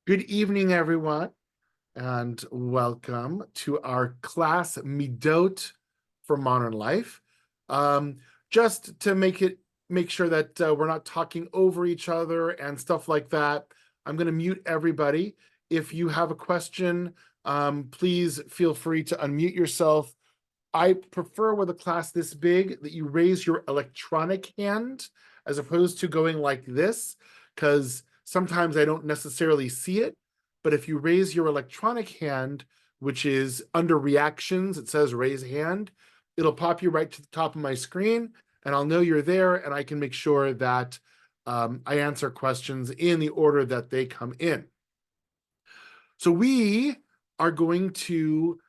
Good evening, everyone, and welcome to our class Middot for Modern Life. Just to make sure that we're not talking over each other and stuff like that, I'm going to mute everybody. If you have a question, please feel free to unmute yourself. I prefer with a class this big that you raise your electronic hand as opposed to going like this, because sometimes I don't necessarily see it. But if you raise your electronic hand, which is under reactions, it says raise hand, it'll pop you right to the top of my screen, and I'll know you're there, and I can make sure that I answer questions in the order that they come in. So we are going to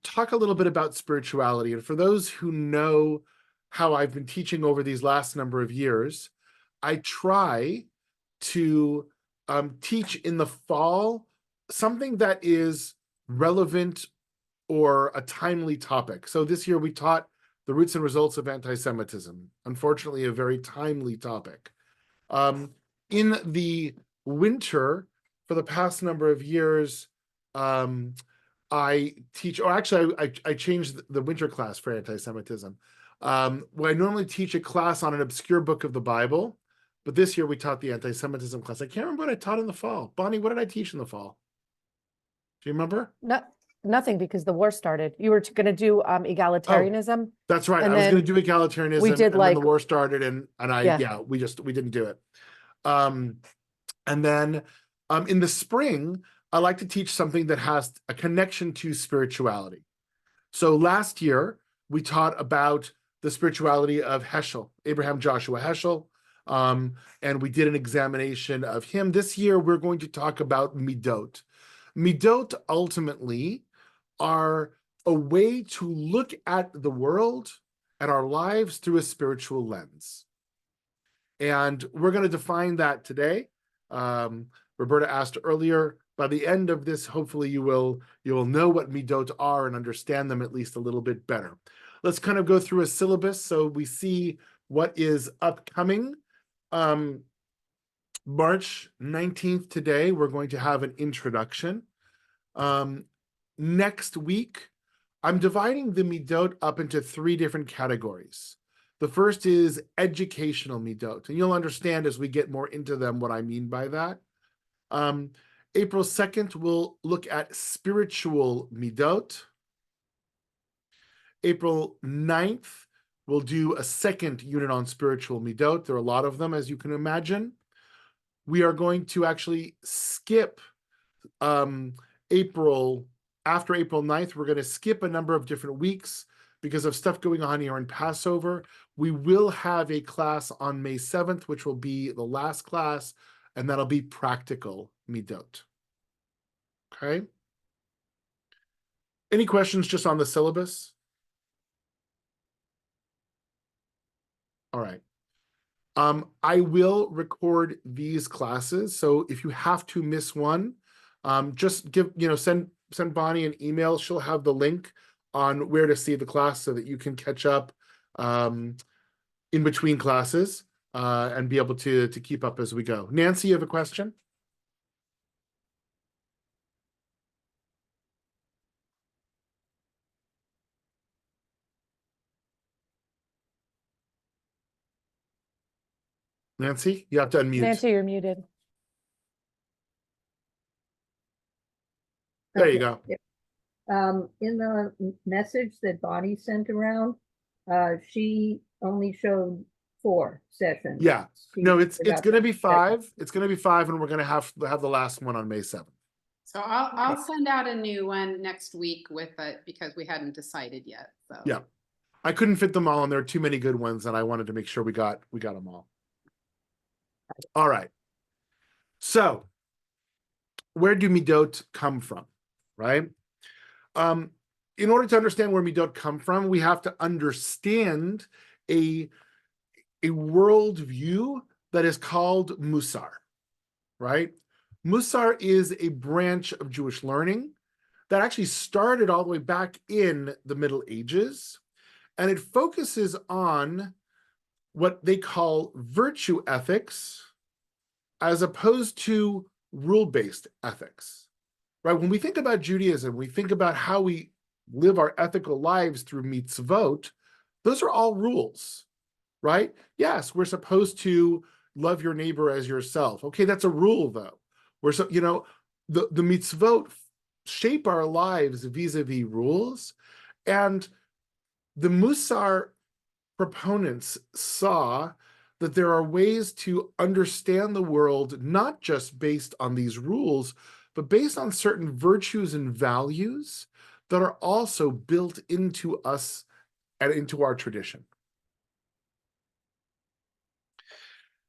talk a little bit about spirituality. And for those who know how I've been teaching over these last number of years, I try to teach in the fall something that is relevant or a timely topic. So this year we taught the roots and results of anti-Semitism, unfortunately a very timely topic. In the winter, for the past number of years, I teach, or actually I changed the winter class for anti-Semitism. Well, I normally teach a class on an obscure book of the Bible, but this year we taught the anti-Semitism class. I can't remember what I taught in the fall. Bonnie, what did I teach in the fall? Do you remember? Nothing, because the war started. You were going to do egalitarianism. That's right. And I was going then to do egalitarianism, we did and like then the war started, and we didn't do it. And then in the spring, I like to teach something that has a connection to spirituality. So last year, we taught about the spirituality of Heschel, Abraham Joshua Heschel, and we did an examination of him. This year, we're going to talk about Middot. Middot ultimately are a way to look at the world and our lives through a spiritual lens. And we're going to define that today. Roberta asked earlier, by the end of this, hopefully you will know what Middot are and understand them at least a little bit better. Let's kind of go through a syllabus so we see what is upcoming. March 19th today, we're going to have an introduction. Next week, I'm dividing the Middot up into 3 different categories. The first is educational Middot, and you'll understand as we get more into them what I mean by that. April 2nd, we'll look at spiritual Middot. April 9th, we'll do a second unit on spiritual Middot. There are a lot of them, as you can imagine. We are going to actually skip after April 9th, we're going to skip a number of different weeks because of stuff going on here in Passover. We will have a class on May 7th, which will be the last class, and that'll be practical Middot. Okay? Any questions just on the syllabus? All right. I will record these classes, so if you have to miss one, just send Bonnie an email. She'll have the link on where to see the class so that you can catch up in between classes and be able to keep up as we go. Nancy, you have a question? Nancy, you have to unmute. Nancy, you're muted. There you go. In the message that Bonnie sent around, she only showed 4 sessions. Yeah, no, it's going to be 5. It's going to be 5, and we're going to have the last one on May 7th. So I'll send out a new one next week with it because we hadn't decided yet. So yeah, I couldn't fit them all, and there are too many good ones, and I wanted to make sure we got them all. All right. So, where do Middot come from, right? In order to understand where Middot come from, we have to understand a worldview that is called Musar, right? Musar is a branch of Jewish learning that actually started all the way back in the Middle Ages, and it focuses on what they call virtue ethics as opposed to rule-based ethics, right? When we think about Judaism, we think about how we live our ethical lives through mitzvot. Those are all rules, right? Yes, we're supposed to love your neighbor as yourself. Okay, that's a rule though. The mitzvot shape our lives vis-a-vis rules, and the Musar proponents saw that there are ways to understand the world not just based on these rules, but based on certain virtues and values that are also built into us and into our tradition.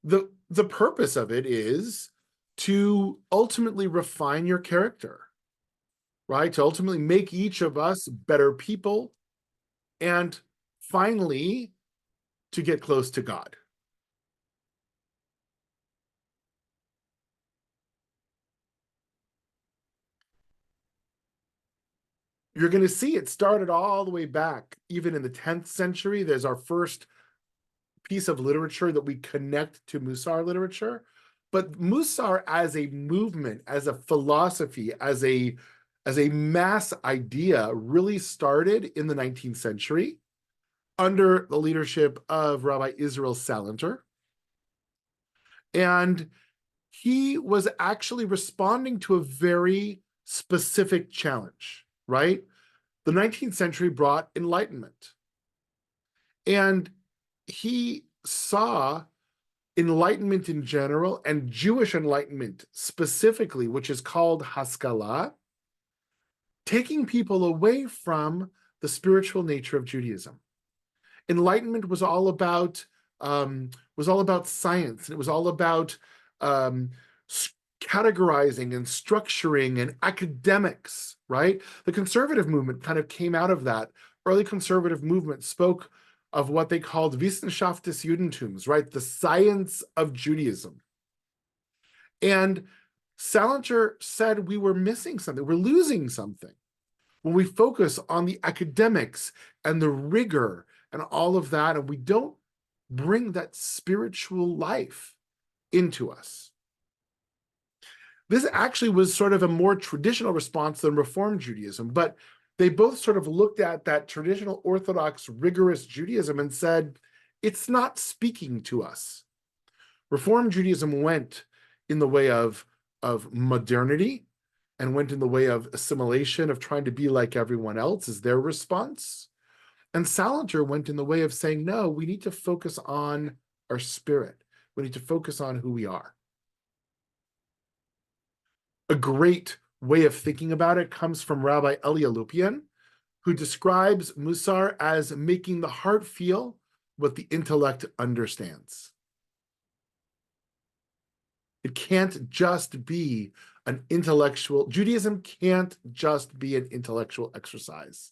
The purpose of it is to ultimately refine your character, right? To ultimately make each of us better people, and finally, to get close to God. You're going to see it started all the way back, even in the 10th century. There's our first piece of literature that we connect to Musar literature. But Musar as a movement, as a philosophy, as a mass idea really started in the 19th century under the leadership of Rabbi Israel Salanter. And he was actually responding to a very specific challenge, right? The 19th century brought enlightenment. And he saw enlightenment in general and Jewish enlightenment specifically, which is called Haskalah, taking people away from the spiritual nature of Judaism. Enlightenment was all about science, and it was all about categorizing and structuring and academics, right? The conservative movement kind of came out of that. Early conservative movement spoke of what they called Wissenschaft des Judentums, right? The science of Judaism. And Salanter said we were missing something, we're losing something when we focus on the academics and the rigor and all of that, and we don't bring that spiritual life into us. This actually was sort of a more traditional response than Reform Judaism, but they both sort of looked at that traditional Orthodox, rigorous Judaism and said, it's not speaking to us. Reform Judaism went in the way of modernity and went in the way of assimilation, of trying to be like everyone else is their response. And Salanter went in the way of saying, no, we need to focus on our spirit. We need to focus on who we are. A great way of thinking about it comes from Rabbi Eli Alupian, who describes Musar as making the heart feel what the intellect understands. It can't just be an intellectual, Judaism can't just be an intellectual exercise.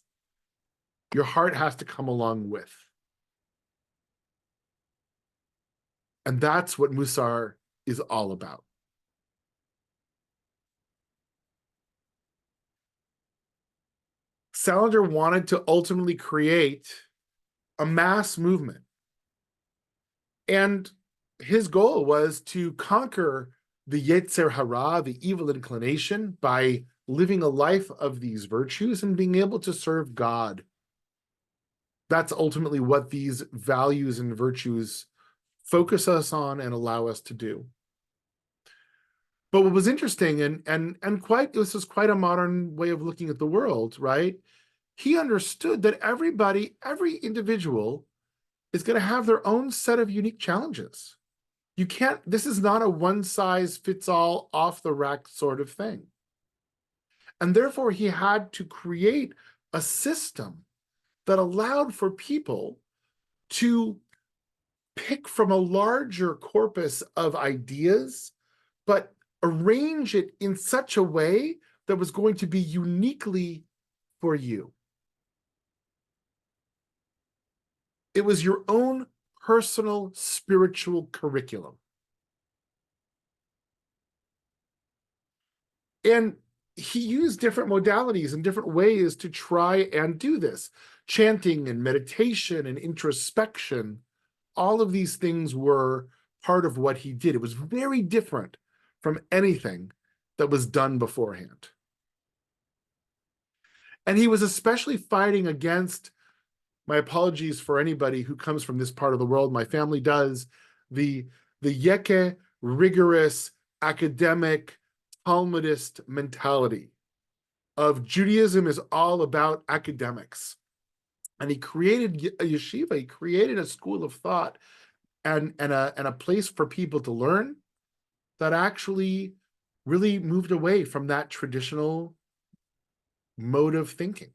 Your heart has to come along with. And that's what Musar is all about. Salanter wanted to ultimately create a mass movement. And his goal was to conquer the Yetzer Hara, the evil inclination, by living a life of these virtues and being able to serve God. That's ultimately what these values and virtues focus us on and allow us to do. But what was interesting and this is quite a modern way of looking at the world, right? He understood that every individual is going to have their own set of unique challenges. This is not a one-size-fits-all, off-the-rack sort of thing. And therefore, he had to create a system that allowed for people to pick from a larger corpus of ideas, but arrange it in such a way that was going to be uniquely for you. It was your own personal spiritual curriculum. And he used different modalities and different ways to try and do this. Chanting and meditation and introspection, all of these things were part of what he did. It was very different from anything that was done beforehand. And he was especially fighting against, my apologies for anybody who comes from this part of the world, my family does, the Yeke, rigorous, academic, Talmudist mentality of Judaism is all about academics. And he created a yeshiva, he created a school of thought and a place for people to learn that actually really moved away from that traditional mode of thinking.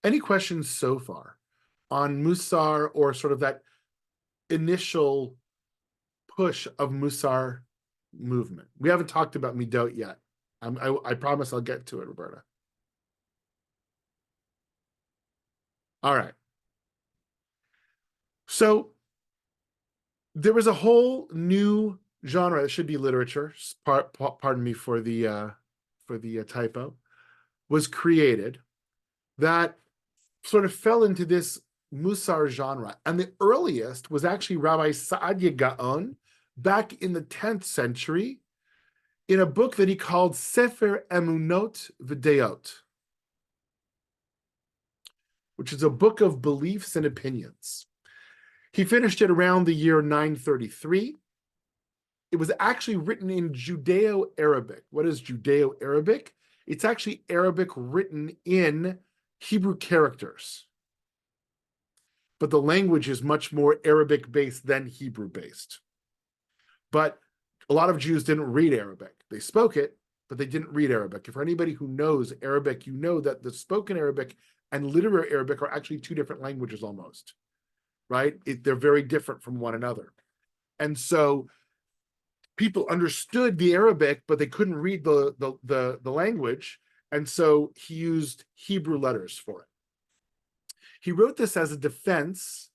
Any questions so far on Musar or sort of that initial push of Musar movement? We haven't talked about Middot yet. I promise I'll get to it, Roberta. All right. So there was a whole new genre. It should be literature. Pardon me for the typo. Was created that sort of fell into this Musar genre, and the earliest was actually Rabbi Saadia Gaon back in the 10th century in a book that he called Sefer Emunot V'Deot, which is a book of beliefs and opinions. He finished it around the year 933. It was actually written in Judeo-Arabic. What is Judeo-Arabic? It's actually Arabic written in Hebrew characters. But the language is much more Arabic-based than Hebrew-based. But a lot of Jews didn't read Arabic. They spoke it, but they didn't read Arabic. For anybody who knows Arabic, you know that the spoken Arabic and literary Arabic are actually two different languages almost, right? They're very different from one another. And so people understood the Arabic, but they couldn't read the language. And so he used Hebrew letters for it. He wrote this as a defense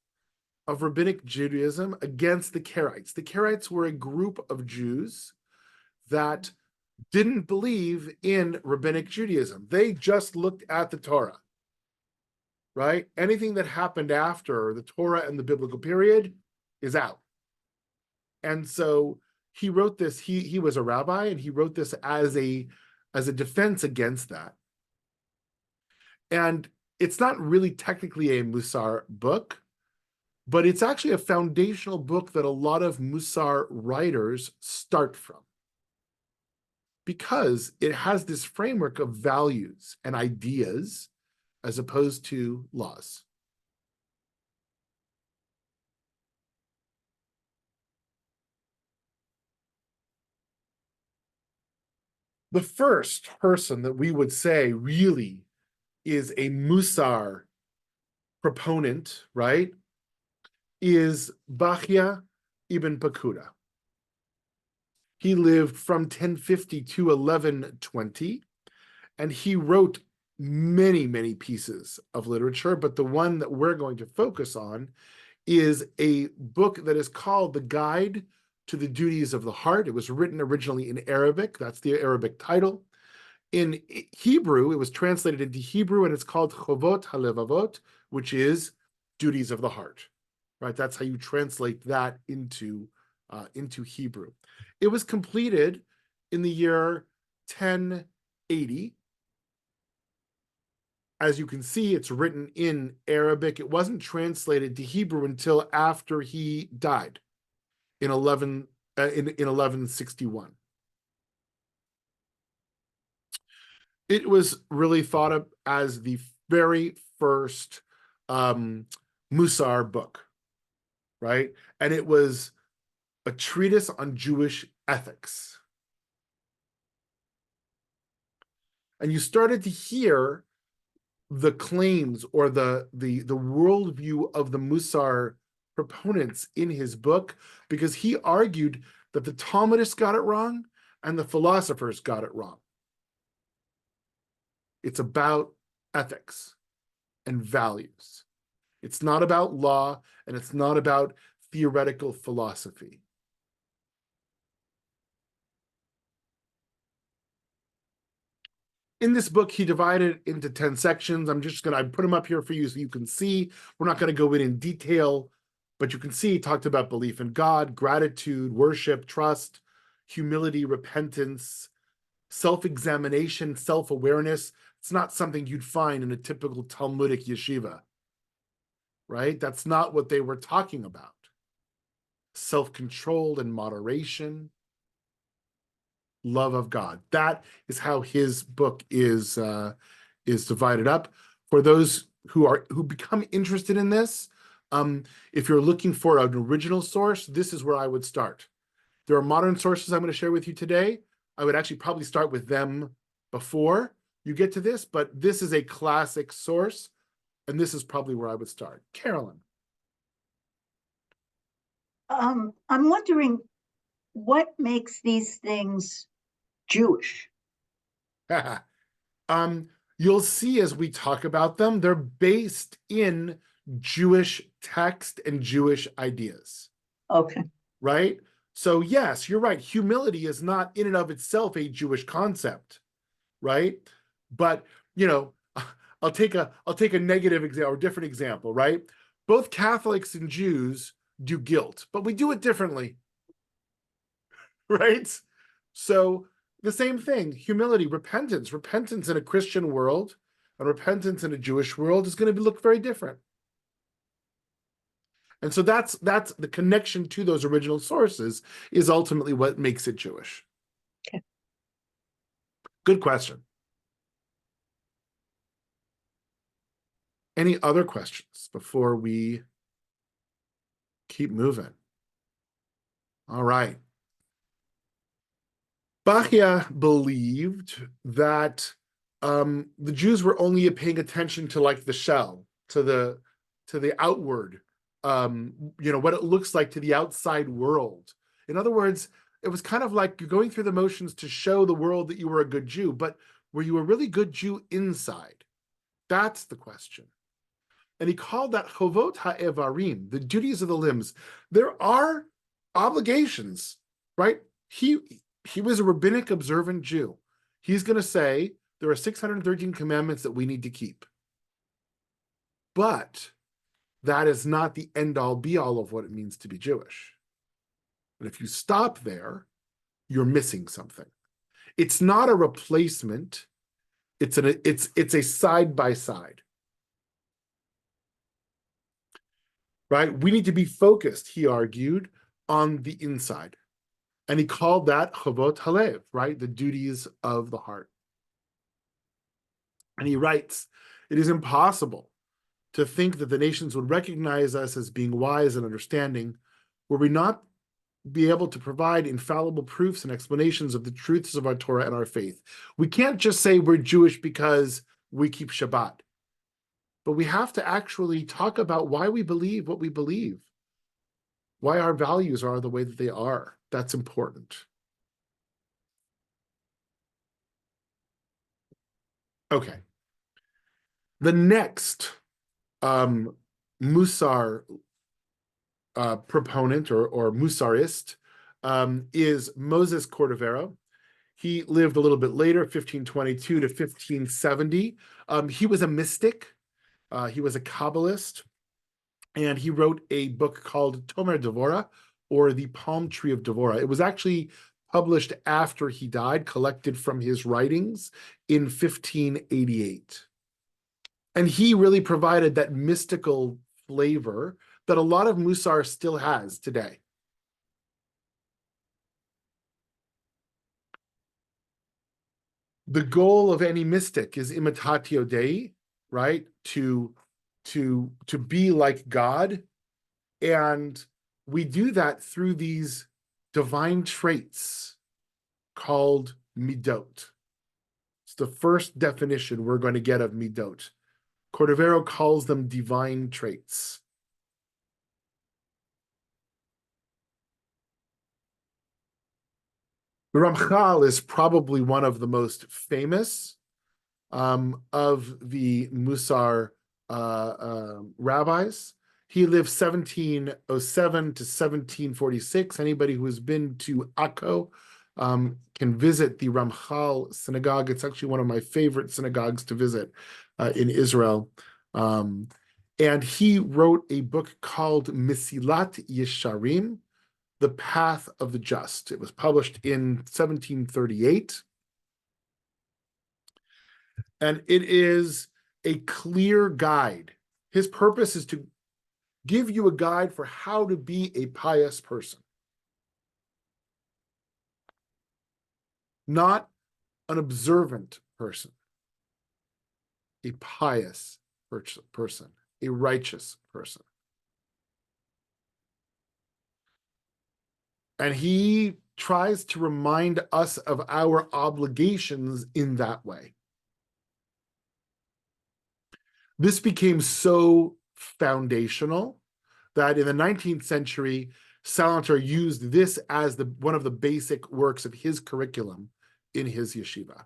of rabbinic Judaism against the Karaites. The Karaites were a group of Jews that didn't believe in rabbinic Judaism. They just looked at the Torah, right? Anything that happened after the Torah and the biblical period is out. And so he wrote this, he was a rabbi, and he wrote this as a defense against that. And it's not really technically a Musar book, but it's actually a foundational book that a lot of Musar writers start from, because it has this framework of values and ideas as opposed to laws. The first person that we would say really is a Musar proponent, right, is Bachya ibn Pakuda. He lived from 1050 to 1120, and he wrote many, many pieces of literature, but the one that we're going to focus on is a book that is called The Guide to the Duties of the Heart. It was written originally in Arabic. That's the Arabic title. In Hebrew, it was translated into Hebrew, and it's called Chovot HaLevavot, which is Duties of the Heart, right? That's how you translate that into Hebrew. It was completed in the year 1080. As you can see, it's written in Arabic. It wasn't translated to Hebrew until after he died in 1161. It was really thought of as the very first Musar book, right? And it was a treatise on Jewish ethics. And you started to hear the claims or the worldview of the Musar proponents in his book, because he argued that the Talmudists got it wrong and the philosophers got it wrong. It's about ethics and values. It's not about law, and it's not about theoretical philosophy. In this book, he divided it into 10 sections. I put them up here for you so you can see. We're not going to go in detail But you can see he talked about belief in God, gratitude, worship, trust, humility, repentance, self-examination, self-awareness. It's not something you'd find in a typical Talmudic yeshiva, right? That's not what they were talking about. Self-control and moderation, love of God. That is how his book is divided up. For those who become interested in this, if you're looking for an original source, this is where I would start. There are modern sources I'm going to share with you today. I would actually probably start with them before you get to this, but this is a classic source, and this is probably where I would start. Carolyn. I'm wondering what makes these things Jewish? You'll see as we talk about them, they're based in Jewish text and Jewish ideas. Okay. Right? So yes, you're right. Humility is not in and of itself a Jewish concept, right? But, I'll take a negative example or different example, right? Both Catholics and Jews do guilt, but we do it differently, right? So the same thing, humility, repentance in a Christian world and repentance in a Jewish world is going to look very different. And so that's the connection to those original sources is ultimately what makes it Jewish. Okay. Good question. Any other questions before we keep moving? All right. Bachya believed that the Jews were only paying attention to like the shell, to the outward, what it looks like to the outside world. In other words, it was kind of like you're going through the motions to show the world that you were a good Jew, but were you a really good Jew inside? That's the question. And he called that chovot ha'evarim, the duties of the limbs. There are obligations, right? He was a rabbinic observant Jew. He's going to say there are 613 commandments that we need to keep. But that is not the end-all be-all of what it means to be Jewish. And if you stop there, you're missing something. It's not a replacement. It's a side-by-side. Right? We need to be focused, he argued, on the inside. And he called that chovot halev, right? The duties of the heart. And he writes, it is impossible to think that the nations would recognize us as being wise and understanding, were we not be able to provide infallible proofs and explanations of the truths of our Torah and our faith. We can't just say we're Jewish because we keep Shabbat, but we have to actually talk about why we believe what we believe, why our values are the way that they are. That's important. Okay. The next Musar proponent or Musarist is Moses Cordovero. He lived a little bit later, 1522 to 1570. He was a mystic. He was a Kabbalist. And he wrote a book called Tomer Devorah, or The Palm Tree of Devorah. It was actually published after he died, collected from his writings in 1588. And he really provided that mystical flavor that a lot of Musar still has today. The goal of any mystic is imitatio Dei, right? To be like God. And we do that through these divine traits called Middot. It's the first definition we're going to get of Middot. Cordovero calls them divine traits. The Ramchal is probably one of the most famous of the Musar rabbis. He lived 1707 to 1746. Anybody who has been to Akko can visit the Ramchal synagogue. It's actually one of my favorite synagogues to visit in Israel. And he wrote a book called Mesilat Yesharim, The Path of the Just. It was published in 1738. And it is a clear guide. His purpose is to give you a guide for how to be a pious person. Not an observant person. A pious person. A righteous person. And he tries to remind us of our obligations in that way. This became so foundational that in the 19th century, Salanter used this as one of the basic works of his curriculum in his yeshiva.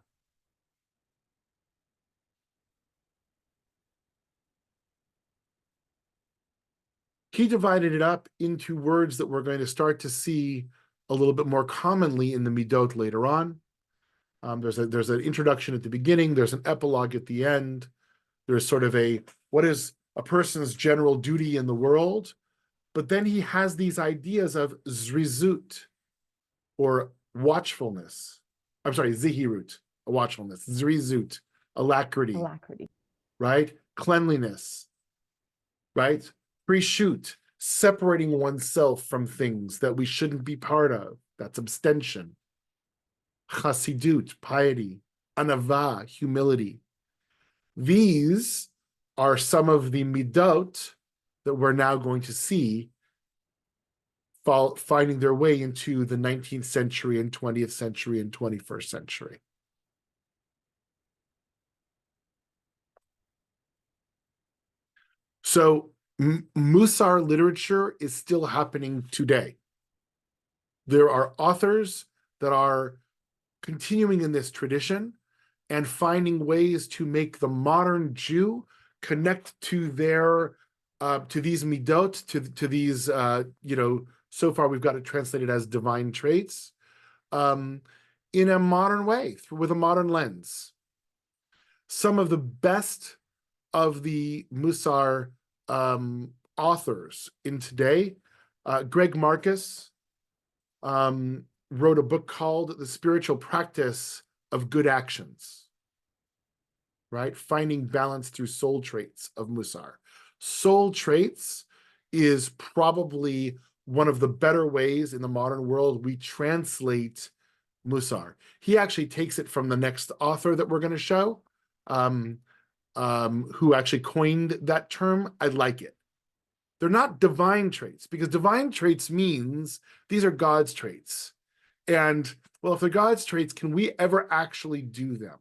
He divided it up into words that we're going to start to see a little bit more commonly in the Middot later on. There's an introduction at the beginning. There's an epilogue at the end. There's sort of what is a person's general duty in the world? But then he has these ideas of zrizut, or watchfulness. I'm sorry, zihirut, a watchfulness. Zrizut, alacrity. Alacrity. Right? Cleanliness. Right? Pre-shoot, separating oneself from things that we shouldn't be part of. That's abstention. Chasidut, piety. Anava, humility. These are some of the midot that we're now going to see finding their way into the 19th century and 20th century and 21st century. So Musar literature is still happening today. There are authors that are continuing in this tradition and finding ways to make the modern Jew connect to these midot, to these, so far we've got it translated as divine traits, in a modern way, with a modern lens. Some of the best of the Musar authors in today, Greg Marcus wrote a book called The Spiritual Practice of Good Actions, right? Finding balance through soul traits of Musar. Soul traits is probably one of the better ways in the modern world we translate Musar. He actually takes it from the next author that we're going to show, who actually coined that term. I like it. They're not divine traits, because divine traits means these are God's traits. And, well, if they're God's traits, can we ever actually do them?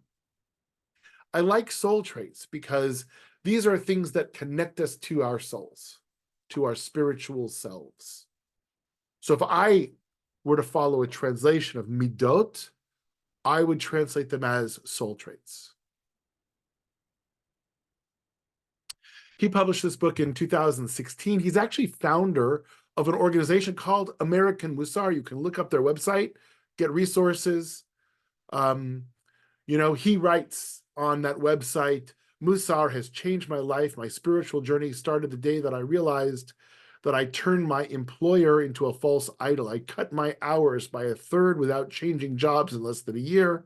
I like soul traits because these are things that connect us to our souls, to our spiritual selves. So if I were to follow a translation of midot, I would translate them as soul traits. He published this book in 2016. He's actually founder of an organization called American Musar. You can look up their website, get resources. He writes on that website, Musar has changed my life. My spiritual journey started the day that I realized that I turned my employer into a false idol. I cut my hours by a third without changing jobs in less than a year.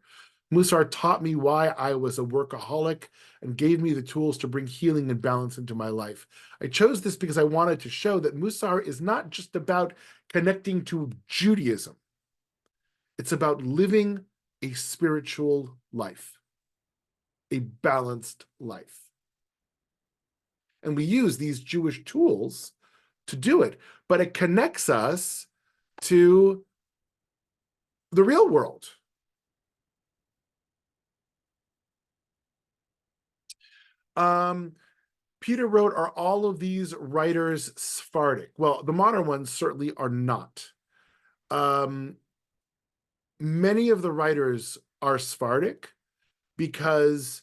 Musar taught me why I was a workaholic and gave me the tools to bring healing and balance into my life. I chose this because I wanted to show that Musar is not just about connecting to Judaism. It's about living a spiritual life, a balanced life. And we use these Jewish tools to do it, but it connects us to the real world. Peter wrote, are all of these writers Sephardic? Well, the modern ones certainly are not. Many of the writers are Sephardic because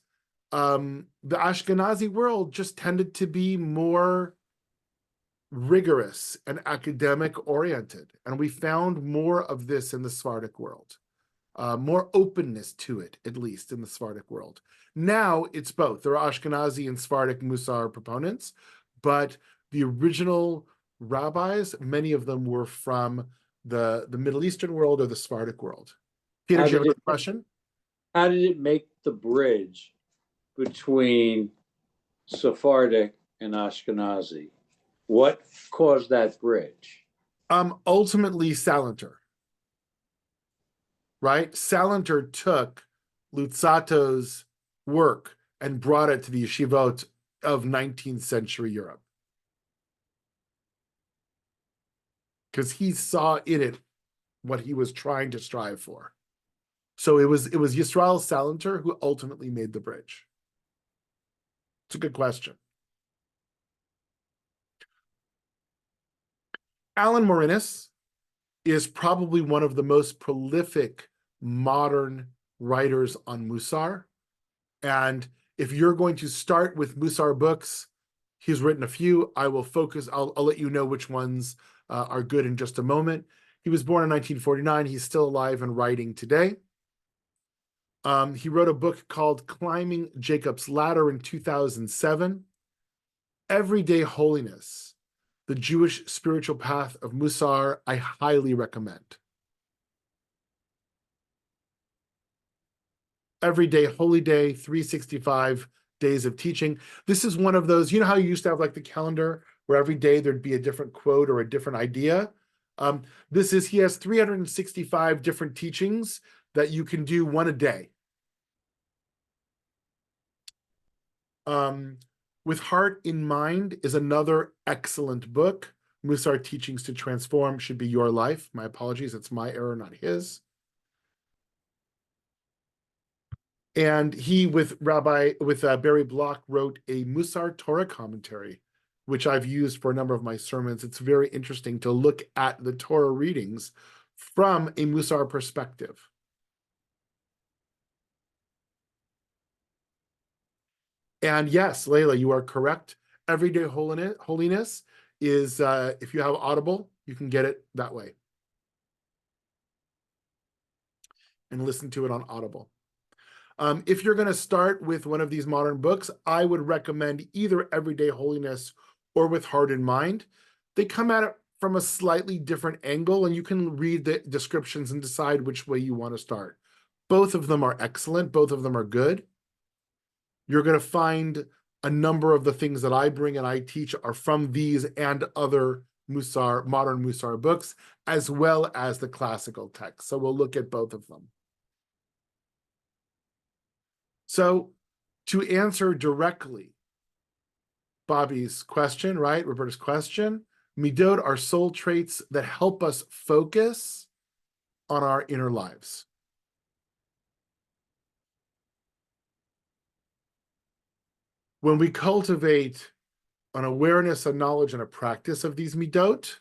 the Ashkenazi world just tended to be more rigorous and academic oriented. And we found more of this in the Sephardic world, more openness to it, at least in the Sephardic world. Now it's both. There are Ashkenazi and Sephardic Musar proponents, but the original rabbis, many of them were from the Middle Eastern world or the Sephardic world. Peter, How do you have did a it- question? How did it make the bridge between Sephardic and Ashkenazi? What caused that bridge? Ultimately, Salanter, right? Salanter took Luzzato's work and brought it to the yeshivot of 19th century Europe. Because he saw in it what he was trying to strive for. So it was Yisrael Salanter who ultimately made the bridge. It's a good question. Alan Morinis is probably one of the most prolific modern writers on Musar. And if you're going to start with Musar books, he's written a few. I will focus, I'll let you know which ones are good in just a moment. He was born in 1949. He's still alive and writing today. He wrote a book called Climbing Jacob's Ladder in 2007. Everyday Holiness, the Jewish Spiritual Path of Musar, I highly recommend. Everyday Holy Day, 365 days of teaching. This is one of those, you know how you used to have like the calendar where every day there'd be a different quote or a different idea? He has 365 different teachings that you can do one a day. With Heart in Mind is another excellent book. Musar Teachings to Transform should be your life. My apologies, it's my error, not his. And he, with Barry Block, wrote a Musar Torah commentary, which I've used for a number of my sermons. It's very interesting to look at the Torah readings from a Musar perspective. And yes, Layla, you are correct. Everyday Holiness is, if you have Audible, you can get it that way and listen to it on Audible. If you're going to start with one of these modern books, I would recommend either Everyday Holiness or With Heart in Mind. They come at it from a slightly different angle, and you can read the descriptions and decide which way you want to start. Both of them are excellent. Both of them are good. You're going to find a number of the things that I bring and I teach are from these and other modern Musar books, as well as the classical texts. So we'll look at both of them. So to answer directly Bobby's question, right, Roberta's question, Middot are soul traits that help us focus on our inner lives. When we cultivate an awareness, a knowledge, and a practice of these Middot,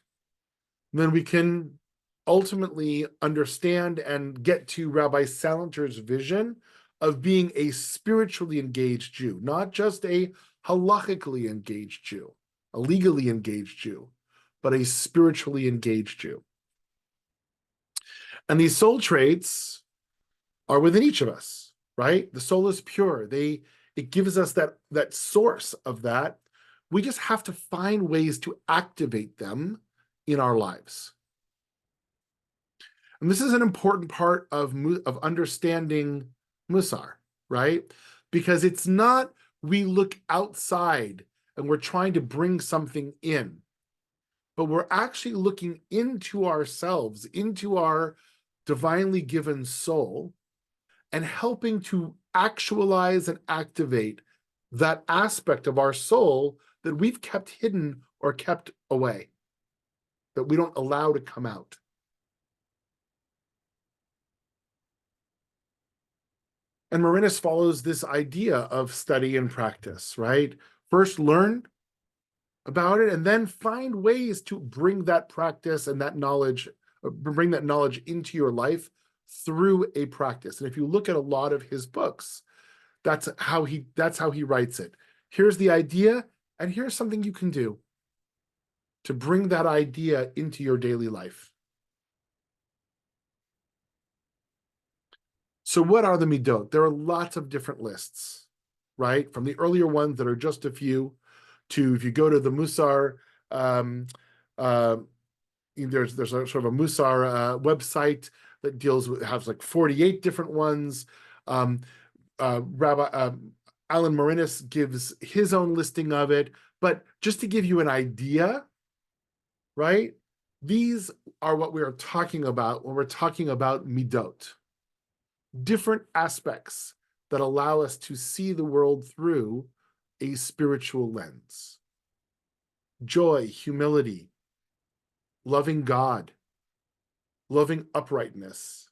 then we can ultimately understand and get to Rabbi Salanter's vision of being a spiritually engaged Jew, not just a halachically engaged Jew, a legally engaged Jew, but a spiritually engaged Jew. And these soul traits are within each of us, right? The soul is pure. It gives us that source of that. We just have to find ways to activate them in our lives. And this is an important part of understanding Musar, right? Because it's not we look outside and we're trying to bring something in, but we're actually looking into ourselves, into our divinely given soul, and helping to actualize and activate that aspect of our soul that we've kept hidden or kept away, that we don't allow to come out. And Morinis follows this idea of study and practice, right? First learn about it and then find ways to bring that practice and that knowledge, bring that knowledge into your life through a practice. And if you look at a lot of his books, that's how he writes it. Here's the idea, and here's something you can do to bring that idea into your daily life. So what are the Middot? There are lots of different lists, right? From the earlier ones that are just a few, to, if you go to the Musar, there's a sort of a Musar website that deals with, has like 48 different ones. Rabbi Alan Marinis gives his own listing of it, but just to give you an idea, right? These are what we are talking about when we're talking about Middot. Different aspects that allow us to see the world through a spiritual lens. Joy, humility, loving God, loving uprightness,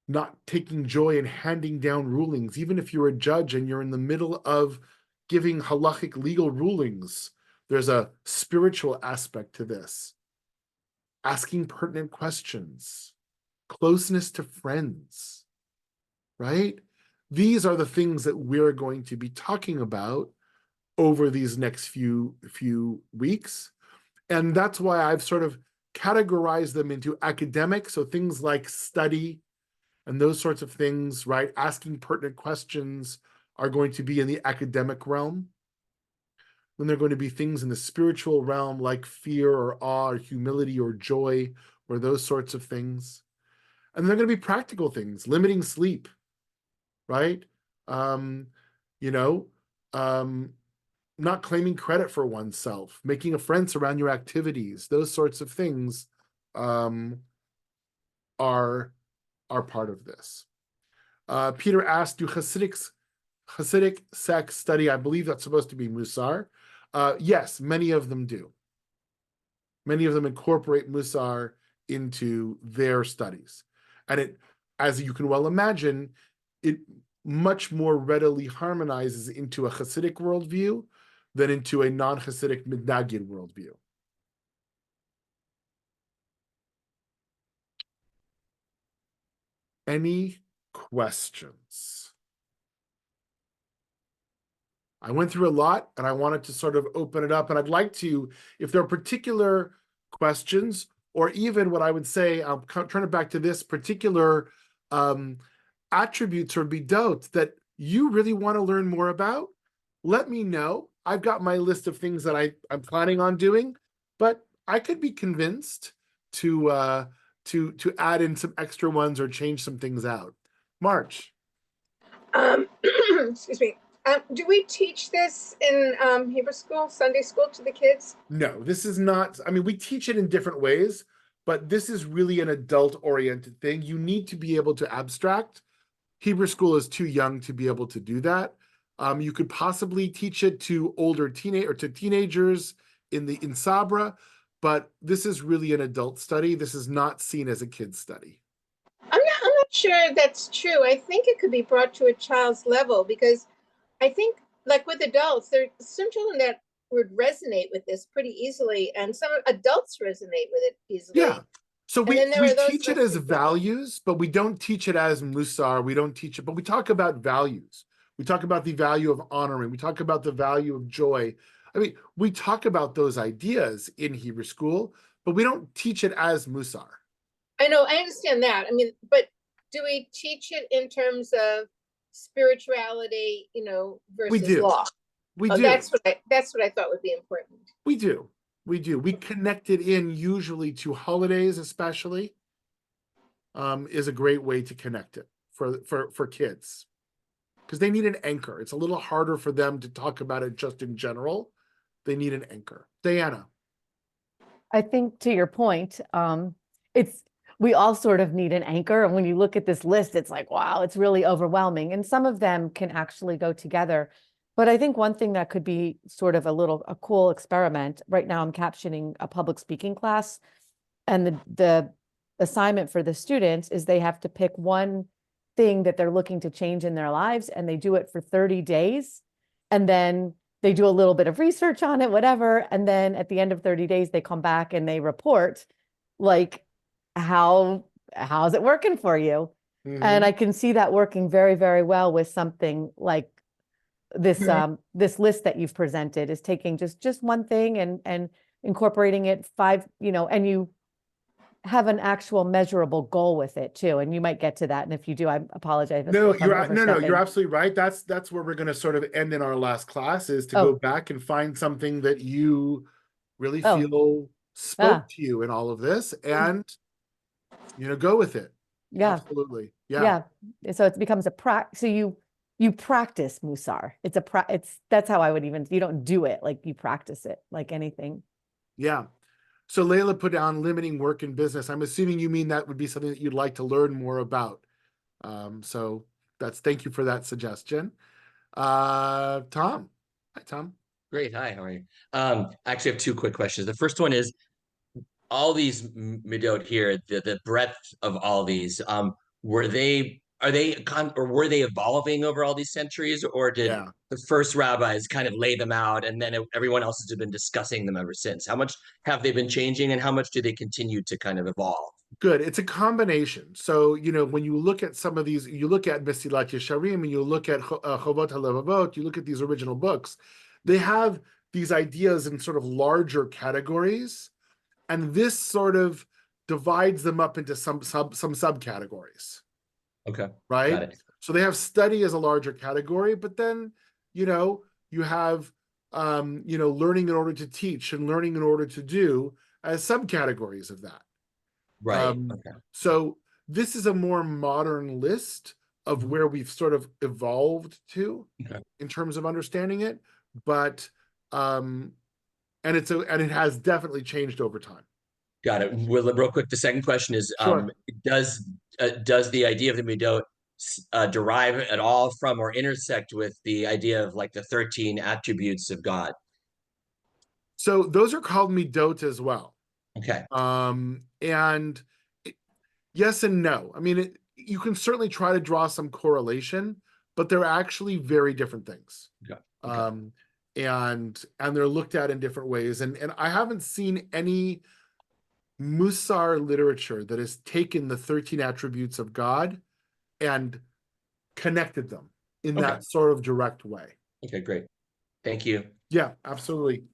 not taking joy in handing down rulings, even if you're a judge and you're in the middle of giving halachic legal rulings. There's a spiritual aspect to this. Asking pertinent questions, closeness to friends, right? These are the things that we're going to be talking about over these next few weeks. And that's why I've sort of categorized them into academic, so things like study and those sorts of things, right? Asking pertinent questions are going to be in the academic realm. Then there are going to be things in the spiritual realm like fear or awe or humility or joy or those sorts of things. And then there are going to be practical things, limiting sleep, right? Not claiming credit for oneself, making a friend around your activities, those sorts of things are part of this. Peter asked, do Hasidic sects study? I believe that's supposed to be Musar. Yes, many of them do. Many of them incorporate Musar into their studies. And it, as you can well imagine, it much more readily harmonizes into a Hasidic worldview than into a non-Hasidic Midnagian worldview. Any questions? I went through a lot and I wanted to sort of open it up, and I'd like to, if there are particular questions, or even what I would say, I'll turn it back to this particular attributes or Middot that you really want to learn more about, let me know. I've got my list of things that I'm planning on doing, but I could be convinced to add in some extra ones or change some things out. March. Excuse me. Do we teach this in Hebrew school, Sunday school to the kids? No, this is not. I mean, we teach it in different ways, but this is really an adult-oriented thing. You need to be able to abstract. Hebrew school is too young to be able to do that. You could possibly teach it to older teenagers in Sabra, but this is really an adult study. This is not seen as a kid's study. I'm not sure that's true. I think it could be brought to a child's level, because I think, like with adults, there are some children that would resonate with this pretty easily, and some adults resonate with it easily. Yeah. So we teach it as values, but we don't teach it as Musar. We don't teach it, but we talk about values. We talk about the value of honoring. We talk about the value of joy. I mean, we talk about those ideas in Hebrew school, but we don't teach it as Musar. I know, I understand that. I mean, but do we teach it in terms of spirituality, versus law? We do. That's what I thought would be important. We do. We connect it in usually to holidays, especially, is a great way to connect it for kids, because they need an anchor. It's a little harder for them to talk about it just in general. They need an anchor. Diana. I think to your point, we all sort of need an anchor. And when you look at this list, it's like, wow, it's really overwhelming. And some of them can actually go together. But I think one thing that could be sort of a cool experiment, right now I'm captioning a public speaking class, and the assignment for the students is they have to pick one thing that they're looking to change in their lives, and they do it for 30 days. And then they do a little bit of research on it, whatever. And then at the end of 30 days, they come back and they report, like, how's it working for you? Mm-hmm. And I can see that working very, very well with something like this, this list that you've presented, is taking just one thing and incorporating it and you have an actual measurable goal with it too. And you might get to that. And if you do, I apologize. No, if I'm no, you're overstepping. absolutely right. That's where we're going to sort of end in our last class, is to Oh. go back and find something that you really Oh. feel spoke Ah. to you in all of this, and go with it. Yeah. Absolutely. Yeah. Yeah. So it becomes a practice. So you practice Musar. That's how I would you don't do it, like you practice it like anything. Yeah. So Layla put down limiting work and business. I'm assuming you mean that would be something that you'd like to learn more about. So thank you for that suggestion. Tom. Hi, Tom. Great. Hi, how are you? I actually have two quick questions. The first one is, all these Middot here, the breadth of all these, were they evolving over all these centuries, or did Yeah. the first rabbis kind of lay them out and then everyone else has been discussing them ever since? How much have they been changing, and how much do they continue to kind of evolve? Good. It's a combination. So, when you look at some of these, you look at Mesilat Yesharim and you look at Chovot HaLevavot, you look at these original books, they have these ideas in sort of larger categories, and this sort of divides them up into some subcategories. Okay. Right. Got it. So they have study as a larger category, but then, you have, learning in order to teach and learning in order to do as subcategories of that. Right. Okay. So this is a more modern list of where we've sort of evolved to in terms of understanding it, but and it has definitely changed over time. Got it. Well, real quick, the second question is, Sure. does the idea of the Middot derive at all from or intersect with the idea of like the 13 attributes of God? So those are called Middot as well. Okay. And yes and no. I mean, you can certainly try to draw some correlation, but they're actually very different things. Okay. And they're looked at in different ways. And I haven't seen any Musar literature that has taken the 13 attributes of God and connected them in that sort of direct way. Okay, great. Thank you. Yeah, absolutely.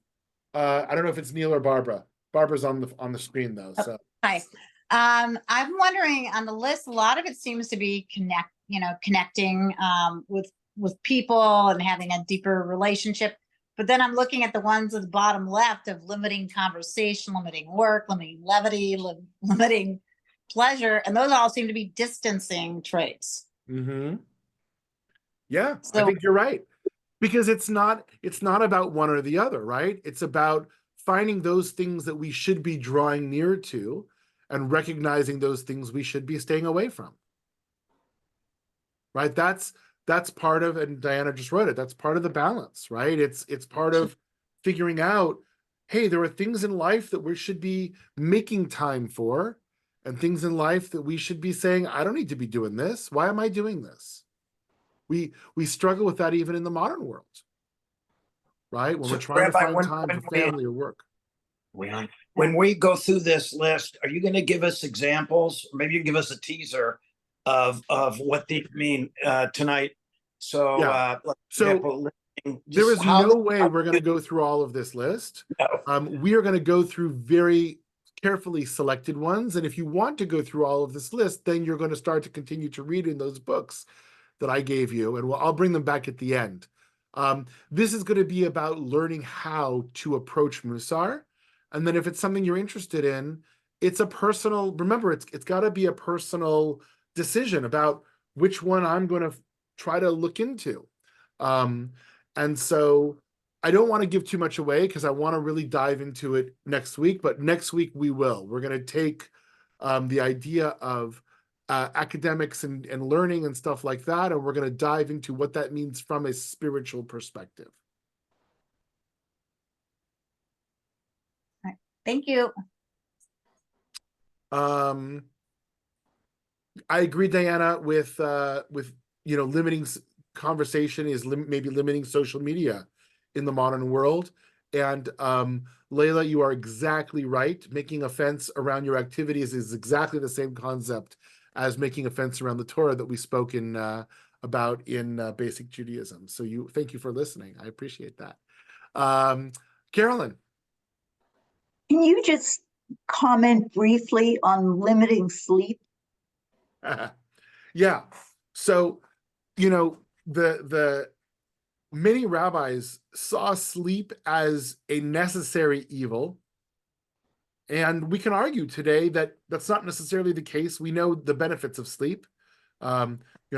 I don't know if it's Neil or Barbara. Barbara's on the screen though. So hi. I'm wondering, on the list, a lot of it seems to be connecting with people and having a deeper relationship. But then I'm looking at the ones at the bottom left of limiting conversation, limiting work, limiting levity, limiting pleasure, and those all seem to be distancing traits. Mm-hmm. Yeah, So, I think you're right. Because it's not about one or the other, right? It's about finding those things that we should be drawing near to and recognizing those things we should be staying away from. Right? That's part of, and Diana just wrote it, that's part of the balance, right? It's part of figuring out, hey, there are things in life that we should be making time for, and things in life that we should be saying, I don't need to be doing this. Why am I doing this? We struggle with that even in the modern world, right? When we're trying to find time for family or work. When we go through this list, are you going to give us examples? Or maybe you can give us a teaser of what these mean tonight. So, Yeah. example, there is no way we're going to go through all of this list. No. We are going to go through very carefully selected ones. And if you want to go through all of this list, then you're going to start to continue to read in those books that I gave you, and I'll bring them back at the end. This is going to be about learning how to approach Musar. And then if it's something you're interested in, it's a personal, remember, it's got to be a personal decision about which one I'm going to try to look into. And so I don't want to give too much away because I want to really dive into it next week, but next week we will. We're going to take the idea of academics and learning and stuff like that, and we're going to dive into what that means from a spiritual perspective. thank you. I agree, Diana, with limiting conversation is maybe limiting social media in the modern world. And Layla, you are exactly right. Making a fence around your activities is exactly the same concept as making a fence around the Torah that we spoke about in Basic Judaism. So thank you for listening. I appreciate that. Carolyn. Can you just comment briefly on limiting sleep? Yeah. So, the many rabbis saw sleep as a necessary evil. And we can argue today that that's not necessarily the case. We know the benefits of sleep. I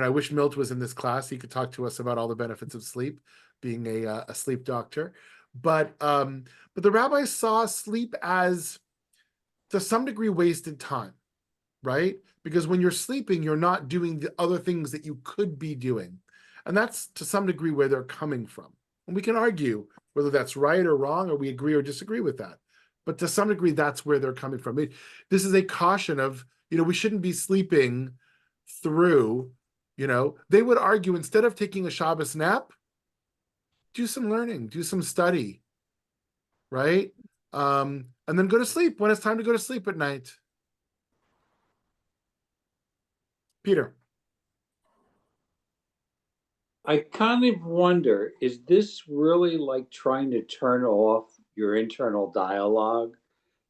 wish Milt was in this class. He could talk to us about all the benefits of sleep, being a sleep doctor. But the rabbis saw sleep as, to some degree, wasted time, right? Because when you're sleeping, you're not doing the other things that you could be doing. And that's to some degree where they're coming from. And we can argue whether that's right or wrong, or we agree or disagree with that. But to some degree, that's where they're coming from. This is a caution of, we shouldn't be sleeping through, they would argue, instead of taking a Shabbos nap, do some learning, do some study, right? And then go to sleep when it's time to go to sleep at night. Peter. I kind of wonder, is this really like trying to turn off your internal dialogue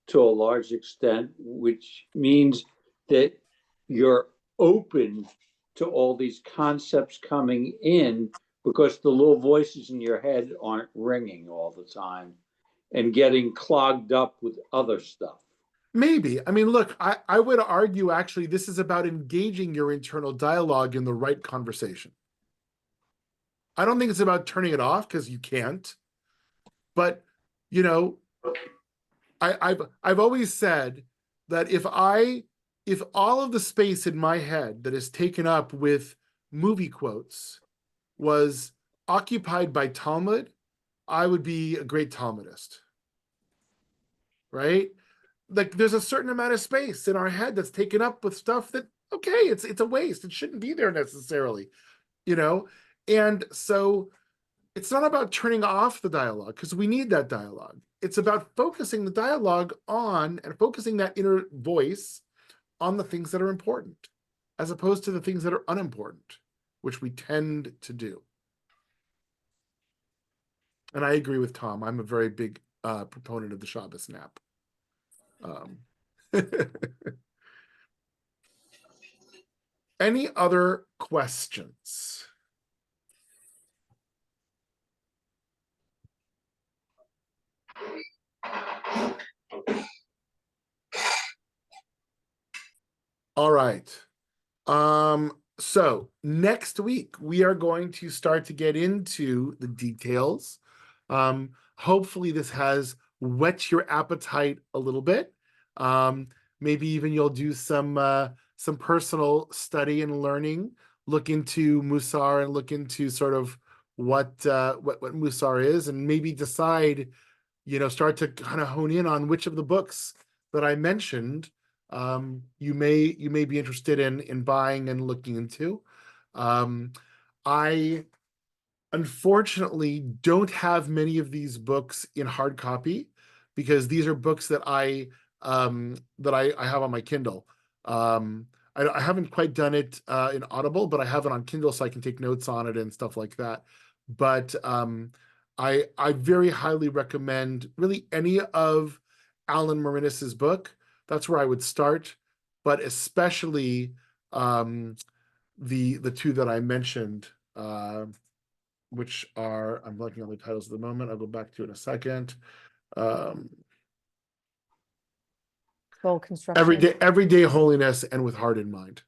to a large extent, which means that you're open to all these concepts coming in because the little voices in your head aren't ringing all the time and getting clogged up with other stuff? Maybe. I mean, look, I would argue actually this is about engaging your internal dialogue in the right conversation. I don't think it's about turning it off, because you can't. But, I've always said that if all of the space in my head that is taken up with movie quotes was occupied by Talmud, I would be a great Talmudist. Right? Like, there's a certain amount of space in our head that's taken up with stuff that, okay, it's a waste. It shouldn't be there necessarily, And so it's not about turning off the dialogue, because we need that dialogue. It's about focusing the dialogue on, and focusing that inner voice on, the things that are important, as opposed to the things that are unimportant, which we tend to do. And I agree with Tom. I'm a very big proponent of the Shabbos nap. Any other questions? All right. So next week we are going to start to get into the details. Hopefully this has whet your appetite a little bit. Maybe even you'll do some personal study and learning, look into Musar and look into sort of what Musar is, and maybe decide, start to kind of hone in on which of the books that I mentioned you may be interested in buying and looking into. I unfortunately don't have many of these books in hard copy, because these are books that I have on my Kindle. I haven't quite done it in Audible, but I have it on Kindle, so I can take notes on it and stuff like that. But I very highly recommend really any of Alan Marinis's book. That's where I would start, but especially the two that I mentioned, which are, I'm blanking on the titles at the moment. I'll go back to it in a second. Soul construction. Everyday Holiness and With Heart in Mind.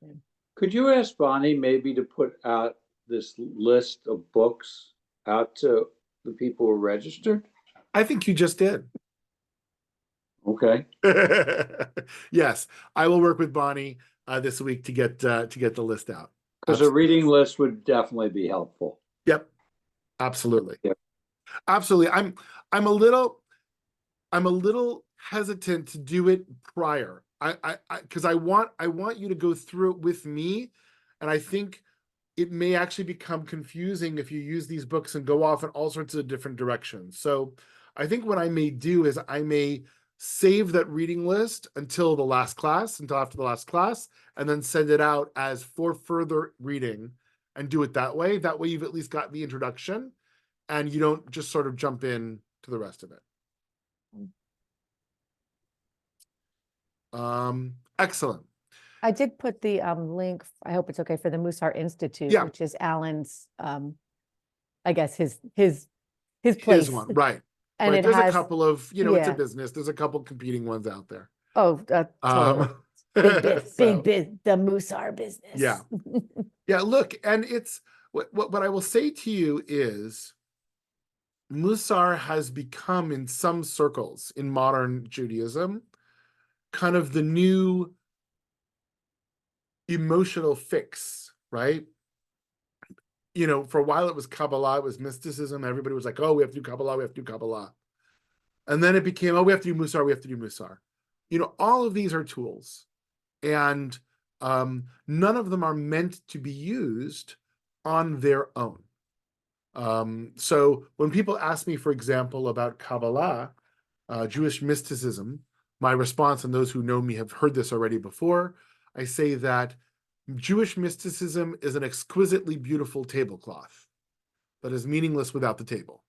Could you ask Bonnie maybe to put out this list of books out to the people who are registered? I think you just did. Okay. Yes, I will work with Bonnie this week to get the list out. Because a reading list would definitely be helpful. Yep, absolutely. Yep. Absolutely. I'm a little hesitant to do it prior. Because I want you to go through it with me, and I think it may actually become confusing if you use these books and go off in all sorts of different directions. So I think what I may do is I may save that reading list until after the last class, and then send it out as for further reading, and do it that way. That way you've at least got the introduction, and you don't just sort of jump in to the rest of it. Excellent. I did put the link, I hope it's okay, for the Musar Institute, Yeah. which is Alan's, I guess his place. Here's one, right. And Right, it there's a has, couple of, you know, it's a yeah. business. There's a couple competing ones out there. Oh, totally. Big so, the Musar business. Yeah. Yeah, look, and it's what I will say to you is Musar has become, in some circles in modern Judaism, kind of the new emotional fix, right? You know, for a while it was Kabbalah, it was mysticism. Everybody was like, oh, we have to do Kabbalah, we have to do Kabbalah. And then it became, oh, we have to do Musar, we have to do Musar. You know, all of these are tools. And none of them are meant to be used on their own. So when people ask me, for example, about Kabbalah, Jewish mysticism, my response, and those who know me have heard this already before, I say that Jewish mysticism is an exquisitely beautiful tablecloth that is meaningless without the table,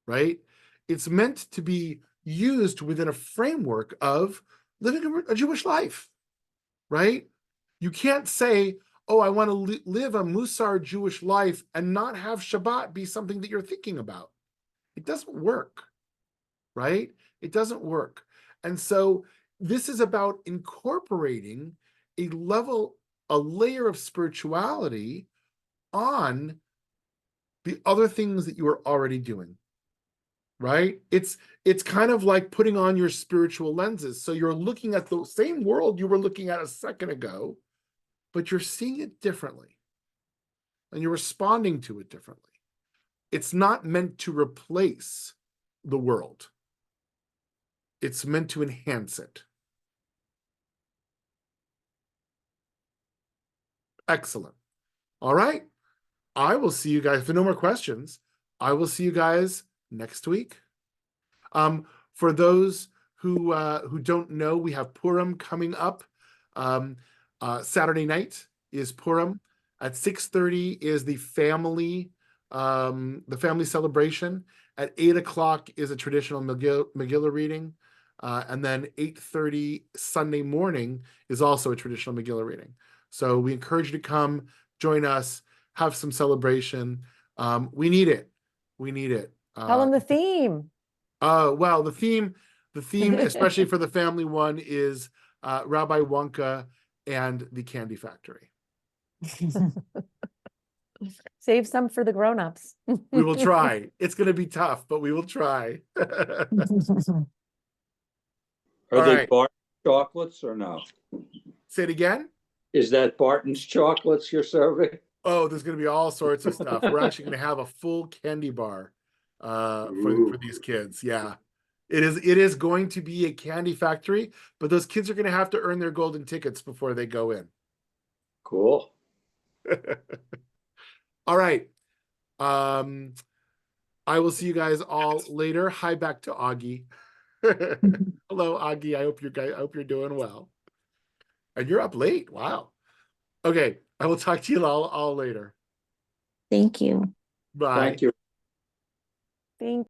right? It's meant to be used within a framework of living a Jewish life, right? You can't say, oh, I want to live a Musar Jewish life and not have Shabbat be something that you're thinking about. It doesn't work, right? It doesn't work. And so this is about incorporating a layer of spirituality on the other things that you are already doing, right? It's kind of like putting on your spiritual lenses. So you're looking at the same world you were looking at a second ago, but you're seeing it differently and you're responding to it differently. It's not meant to replace the world. It's meant to enhance it. Excellent. All right. I will see you guys. For no more questions, I will see you guys next week. For those who don't know, we have Purim coming up. Saturday night is Purim. At 6:30 is the family celebration. At 8 o'clock is a traditional Megillah reading. And then 8:30 Sunday morning is also a traditional Megillah reading. So we encourage you to come, join us, have some celebration. We need it. We need it. Tell them the theme. Well, the theme, especially for the family one, is Rabbi Wonka and the Candy Factory. Save some for the grown-ups. We will try. It's going to be tough, but we will try. Are All they right. Barton's chocolates or no? Say it again. Is that Barton's chocolates you're serving? Oh, there's going to be all sorts of stuff. We're actually going to have a full candy bar for these kids. Yeah, it is going to be a candy factory, but those kids are going to have to earn their golden tickets before they go in. Cool. All right. I will see you guys all later. Hi back to Augie. Hello, Augie. I hope you're doing well. And you're up late. Wow. Okay. I will talk to you all later. Thank you. Bye. Thank you. Thank